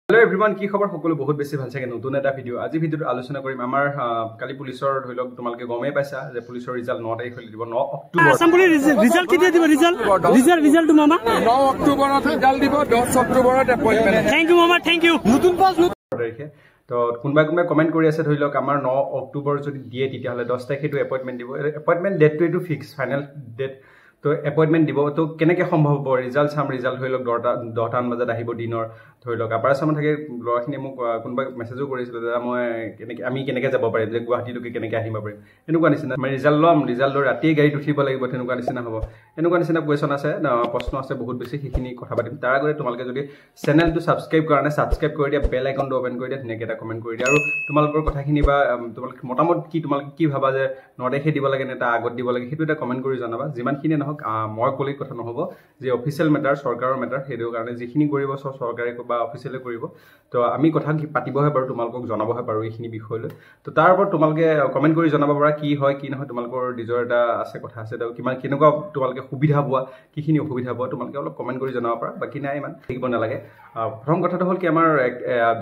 Hello everyone, কি খবৰ সকলো বহুত বেছি ভাল থাকে নতুন এটা ভিডিও আজি ভিডিওত আলোচনা কৰিম আমাৰ কালি পুলিচৰ ধৰিলক তোমালকে গমে পাইছা যে পুলিচৰ ৰিজাল্ট 9 তাৰিখ হলি দিব 9 অক্টোবৰ আসাম পুলিচ ৰিজাল্ট কেতিয়া দিব ৰিজাল্ট মামা 9 অক্টোবৰত ৰিজাল্ট দিব 10 অক্টোবৰত এপইন্টমেন্ট থ্যাংক ইউ মামা থ্যাংক ইউ নতুন পাস তাৰিখে তো কোনবা কমেন্ট কৰি আছে ধৰিলক আমাৰ 9 অক্টোবৰ যদি দিয়ে তেতিয়া হলে 10 তাৰিখে তো এপইন্টমেন্ট দিব এপইন্টমেন্ট ডেটটো এটো ফিক্স ফাইনাল ডেট তো এপইন্টমেন্ট দিব তো কেনেকে সম্ভৱ হ'ব ৰিজাল্ট সাম ৰিজাল্ট হইলক 10টা বজাত আহিব দিনৰ ধৰিলক আপাৰ আসাম থাকে লৰাখিনি মোক কোনবা মেছেজও কৰিছিল দাদা মই আমি কেনেকে যাব পাৰিম যে গুৱাহাটী লোকে কেনেকে আহিব পাৰিম এনেকুৱা নিচিনা মই ৰিজাল্ট লম ৰিজাল্ট লৈ ৰাতি গাড়ীত উঠিব লাগিব তেনেকুৱা নিচিনা হ'ব এনেকুৱা নিচিনা কোৱেশ্চন আছে প্ৰশ্ন আছে বহুত বেছি সেইখিনি কথা পাতিম তাৰ আগতে তোমালোকে যদি চেনেলটো সাবস্ক্ৰাইব কৰা নাই সাবস্ক্ৰাইব কৰি দিয়া বেল আইকনটো ওপেন কৰি দিয়া ধুনীয়াকৈ এটা কমেন্ট কৰি দিয়া আৰু তোমালোকৰ কথাখিনি বা তোমালোকৰ মতামত কি তোমালোকে কি ভাবা যে 9 তাৰিখে দিব লাগে নে তা আগত দিব লাগে সেইটো এটা কমেন্ট কৰি জনাবা যিমানখিনি নহক মই কলি কথা নহব যে অফিচিয়েল মেটাৰ সৰকাৰৰ মেটাৰ হেডৰ কাৰণে যিখিনি কৰিব সৰকাৰে বা অফিচিয়েলে কৰিব তো আমি কথা কি পাতিবহে পাৰো তোমালোকক জনাবহে পাৰো এইখিনি বিষয় লৈ তো তাৰ ওপৰত তোমালোকে কমেন্ট কৰি জনাব পাৰা কি হয় কি নহয় তোমালোকৰ নিজৰ এটা আছে কথা আছে তো কিমান কেনেকুৱা তোমালোকে সুবিধা পোৱা কিখিনি অসুবিধা পোৱা তোমালোকে অলপ কমেন্ট কৰি জনাব পাৰা বাকি নাই ইমান থাকিব নালাগে প্ৰথম কথাটো হ'ল কি আমাৰ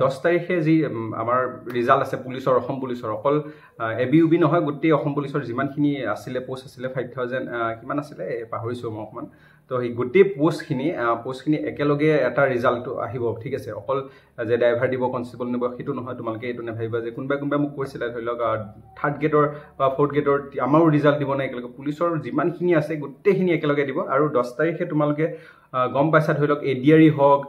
10 তাৰিখে যি আমাৰ ৰিজাল্ট আছে পুলিচৰ অসম পুলিচৰ অকল এবিউবি নহয় গোটেই অসম পুলিচৰ যিমানখিনি আছিলে পোষ্ট আছিলে 5000 কিমান আছিলে পাহৰিছো মই অকমান তো এই গোটেই পোষ্টখিনি একেলগে এটা ৰিজাল্ট আহিব ঠিক আছে অকল যে ড্ৰাইভাৰ দিব কনস্টেবল নিব হেতু নহয় তোমালোকে এটো নেভাবিবা যে কোনবা মোক কৈছিল ধৰিলক থাৰ্ড গেটৰ বা ফৰ্থ গেটৰ আমাৰো ৰিজাল্ট দিব না একেলগে পুলিচৰ যিমানখিনি আছে গোটেইখিনি একেলগে দিব আৰু 10 তাৰিখে তোমালোকে গম পাইছা ধৰিলক এডিআৰই হক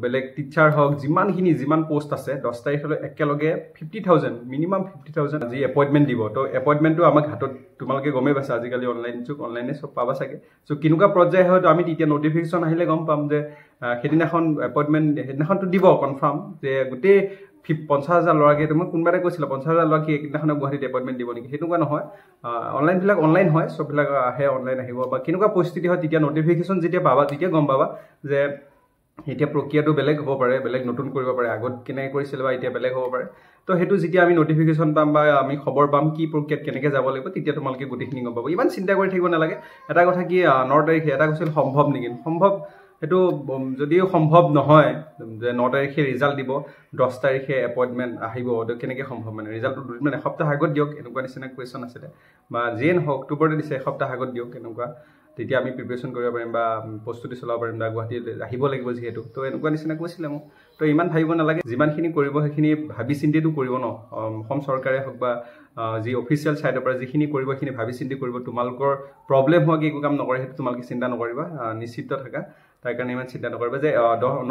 বেলেগ টিচাৰ হক যিমান পোষ্ট আছে 10 তাৰিখলৈ একেলগে 50000 মিনিমাম 50000 যি এপইন্টমেন্ট দিব তো এপইন্টমেন্টটো আমাক হাতত তোমালোকে গমে পাইছা আজিকালি অনলাইনে সব পাবা সাকে সো কিনুকা পৰ্যায় হয় তো আমি তেতিয়া নোটিফিকেশন আহিলে গম পাম যে হেদিনাখন এপইন্টমেন্ট হেদিনাখনটো দিব কনফাৰ্ম যে গোটেই 50000 লৰাকে তুমি কোনবাৰে কৈছিল 50000 লৰাকে একদিনাখনে গুৱাহাটীত এপইন্টমেন্ট দিব নেকি হেতুকা নহয় অনলাইন হয় সববিলাক আহে অনলাইন আহিব বা কিনুকা পৰিস্থিতি হয় তেতিয়া নোটিফিকেশন যেতিয়া পাবা তেতিয়া গম পাবা যে এতিয়া প্ৰক্ৰিয়াটো বেলেগ হ'ব পাৰে বেলেগ নতুন কৰিব পাৰে আগত কেনে কৰিছিল বা এতিয়া বেলেগ হ'ব পাৰে তো হেতু যেতিয়া আমি নোটিফিকেশন পাম বা আমি খবৰ পাম কি প্ৰক্ৰিয়াত কেনেকে যাব লাগিব তেতিয়া তোমালোকে গুটিখিনি গম পাব ইমান চিন্তা কৰি থাকিব নালাগে এটা কথা কি 9 তাৰিখে এটা কৈছিল সম্ভৱ নেকি সম্ভৱ হেতু যদিও সম্ভৱ নহয় যে 9 তাৰিখে ৰিজাল্ট দিব 10 তাৰিখে এপইন্টমেন্ট আহিব তো কেনেকে সম্ভৱ মানে ৰিজাল্টটো মানে এসপ্তাহ আগত দিওক এনেকুৱা নিচিনা কোৱেশ্চন আছে বা জেন অক্টোবৰতে দিছে এসপ্তাহ আগত দিওক এনেকুৱা তেতিয়া আমি প্ৰিপাৰেচন কৰিব পাৰিম বা প্ৰস্তুতি চলাব পাৰিম বা গুৱাহাটীত আহিব লাগিব যেহেতু তো এনেকুৱা নিচিনা কৈছিল মোক তো ইমান ভাবিব নালাগে যিমানখিনি কৰিব সেইখিনি ভাবি চিন্তিটো কৰিব ন অসম চৰকাৰে হক বা যি অফিচিয়েল সাইডৰ পৰা যিখিনি কৰিব সেইখিনি ভাবি চিন্তি কৰিব তোমালোকৰ প্ৰবলেম হোৱা কি একো কাম নকৰে হেতু তোমালোকে চিন্তা নকৰিবা নিশ্চিত থাকা তাৰ কাৰণে ইমান চিন্তা নকৰিবা যে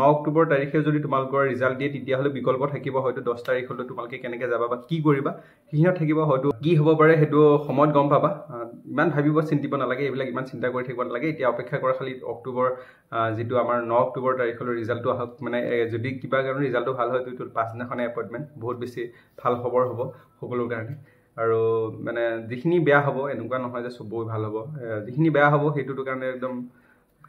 9 অক্টোবৰ তাৰিখে যদি তোমালোকৰ ৰিজাল্ট দিয়ে তেতিয়া হলে বিকল্প থাকিব হয়তো 10 তাৰিখলৈ তোমালোকে কেনেকে যাবা বা কি কৰিবা কিহিনত থাকিব হয়তো কি হ'ব পাৰে হেতু সময়ত গম পাবা ইমান ভাবিব চিন্তিব নালাগে এইবিলাক ইমান চিন্তা কৰি থাকিব নালাগে এতিয়া অপেক্ষা কৰা খালি অক্টোবৰ যেটো আমাৰ 9 অক্টোবৰ তাৰিখলৈ ৰিজাল্টটো আহক মানে যদি কিবা কাৰণ ৰিজাল্টটো ভাল হয় তো পাঁচ দিনাখনে এপইন্টমেন্ট বহুত বেছি ভাল খবৰ হ'ব সকলোৰ কাৰণে আৰু মানে যিখিনি বেয়া হ'ব এনেকুৱা নহয় যে সবই ভাল হ'ব যিখিনি বেয়া হ'ব হেতুৰ কাৰণে একদম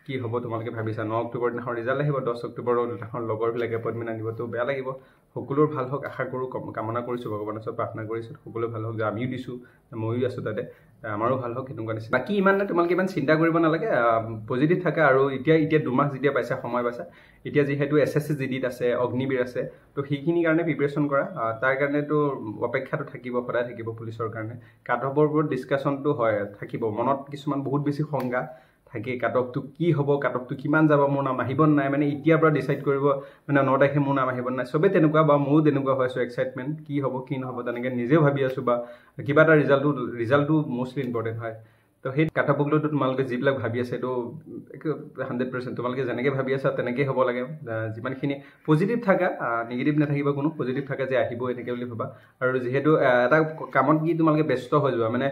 কি হ'ব তোমালোকে ভাবিছা 9 অক্টোবৰ দিনাখন ৰিজাল্ট আহিব 10 অক্টোবৰ দিনাখন লগৰ বিলাকে এপইন্টমেন্ট আনিব তো বেয়া লাগিব সকলোৰ ভাল হওক আশা কৰো কামনা কৰিছো ভগৱানৰ ওচৰত প্ৰাৰ্থনা কৰিছো সকলো ভাল হওক যে আমিও দিছো মইও আছো তাতে আমাৰো ভাল হওক এনেকুৱা নিচিনা বাকি ইমান না তোমালোকে ইমান চিন্তা কৰিব নালাগে পজিটিভ থাকা আৰু এতিয়া দুমাহ যেতিয়া পাইছা সময় পাইছা এতিয়া যেহেতু এসএসসি জিডিত আছে অগ্নিবীৰ আছে তো সেইখিনি কাৰণে প্ৰিপাৰেচন কৰা তাৰ কাৰণে তো অপেক্ষাটো থাকিব সদায় থাকিব পুলিচৰ কাৰণে কাটঅফৰ ওপৰত ডিসকাশনটো হয় থাকিব মনত কিছুমান বহুত বেছি সংগা থাকে কাটঅফটো কি হ'ব কাটঅফটো কিমান যাব মোৰ নাম আহিব নাই মানে ইতিয়াৰ পৰা ডিসাইড কৰিব মানে 9 তাৰিখে মোৰ নাম আহিব নাই সবে তেনেকুৱা বা মোৰ তেনেকুৱা হয়ছো এক্সাইটমেন্ট কি হ'ব কি নহব তেনেকে নিজে ভাবি আছো বা কিবা এটা ৰিজাল্টটো মোস্টলি ইম্পৰ্টেন্ট হয় তো সেই কাটঅফটো তোমালোকে যিবিলাক ভাবি আছে তো 100% তোমালোকে যেনেকে ভাবি আছা তেনেকে হ'ব লাগে যিমানখিনি পজিটিভ থাকা নেগেটিভ নাথাকিবা কোনো পজিটিভ থাকা যে আহিব এনেকে বুলি ভাবা আৰু যেহেতু এটা কামত কি তোমালোকে ব্যস্ত হৈ যোৱা মানে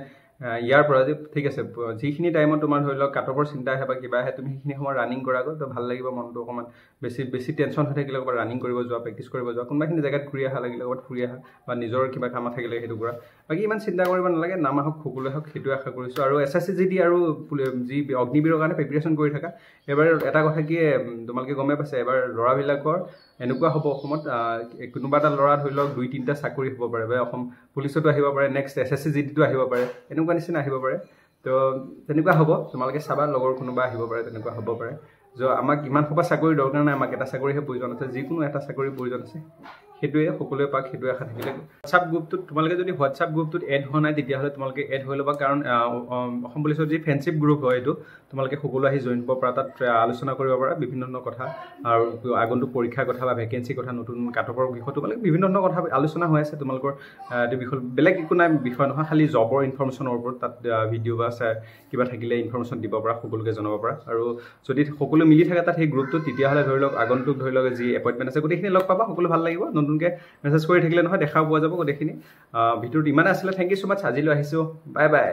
ইয়াৰ পৰা যে ঠিক আছে যিখিনি টাইমত তোমাৰ ধৰিলক কাটঅফৰ চিন্তা হেবা কিবা হে তুমি সেইখিনি সময় ৰানিং কৰাগো তো ভাল লাগিব মনটো অকমান বেছি টেনচন হৈ থাকিলে বা ৰানিং কৰিব যোৱা প্ৰেক্টিছ কৰিব যোৱা কোনবাখিনি জায়গাত ঘূৰি আহা লাগিলে ক'ত ফুৰি আহা বা নিজৰ কিবা কাম থাকিলে হেতু কৰা বাকি ইমান চিন্তা কৰিব নালাগে নাম আহক খুকুলে হক হেতু আশা কৰিছো আৰু এসএসসি জিডি আৰু যি অগ্নিবীৰৰ কাৰণে প্ৰিপাৰেচন কৰি থাকা এবাৰ এটা কথা কি তোমালোকে গমে পাইছে এবাৰ লৰাবিলাকৰ এনেকুৱা হ'ব অসমত কোনোবা এটা লৰা ধৰিলক 2-3টা চাকৰি হ'ব পাৰে বা অসম পুলিচতো আহিব পাৰে নেক্সট এসএসসি জিডিটো আহিব পাৰে এনেকুৱা নিচিনা আহিব পাৰে তো তেনেকুৱা হ'ব তোমালোকে চাবা লগৰ কোনোবা আহিব পাৰে তেনেকুৱা হ'ব পাৰে যে আমাক ইমান সোপা চাকৰি দৰকাৰ নাই, আমাক এটা চাকৰিহে প্ৰয়োজন আছে, যিকোনো এটা চাকৰিৰ প্ৰয়োজন আছে, সেইটোৱে সকলোৱে পাক, সেইটোৱে আশা থাকিলে। হোৱাটছআপ গ্ৰুপটোত তোমালোকে যদি হোৱাটছআপ গ্ৰুপটোত এড হোৱা নাই তেতিয়াহ'লে তোমালোকে এড হৈ ল'বা, কাৰণ অসম পুলিচৰ যি ফ্ৰেণ্ডশ্বিপ গ্ৰুপ হয় এইটো তোমালোকে সকলো আহি জইন কৰিব পাৰা, তাত আলোচনা কৰিব পাৰা বিভিন্ন ধৰণৰ কথা, আৰু আগন্তুক পৰীক্ষাৰ কথা বা ভেকেঞ্চিৰ কথা, নতুন কাটঅফৰ বিষয়ে তোমালোকে বিভিন্ন ধৰণৰ কথা আলোচনা হৈ আছে তোমালোকৰ। এইটো বিষয় বেলেগ একো নাই বিষয় নহয়, খালি জবৰ ইনফৰমেশ্যনৰ ওপৰত তাত ভিডিঅ' বা কিবা থাকিলে ইনফৰমেশ্যন দিব পৰা, সকলোকে জনাব পৰা। আৰু যদি সকলো মিলি থাকে তাত সেই গ্ৰুপটোত, তেতিয়াহ'লে ধৰি লওক আগন্তুক ধৰি লওক যি এপইণ্টমেণ্ট আছে গোটেইখিনি লগ পাবা, সকলো ভাল লাগিব। নতুনকৈ মেছেজ কৰি থাকিলে নহয় দেখা পোৱা যাব গোটেইখিনি। ভিডিঅ'টো ইমানে আছিলে। থেংক ইউ ছ' মাছ। আজিলৈ আহিছোঁ, বাই বাই।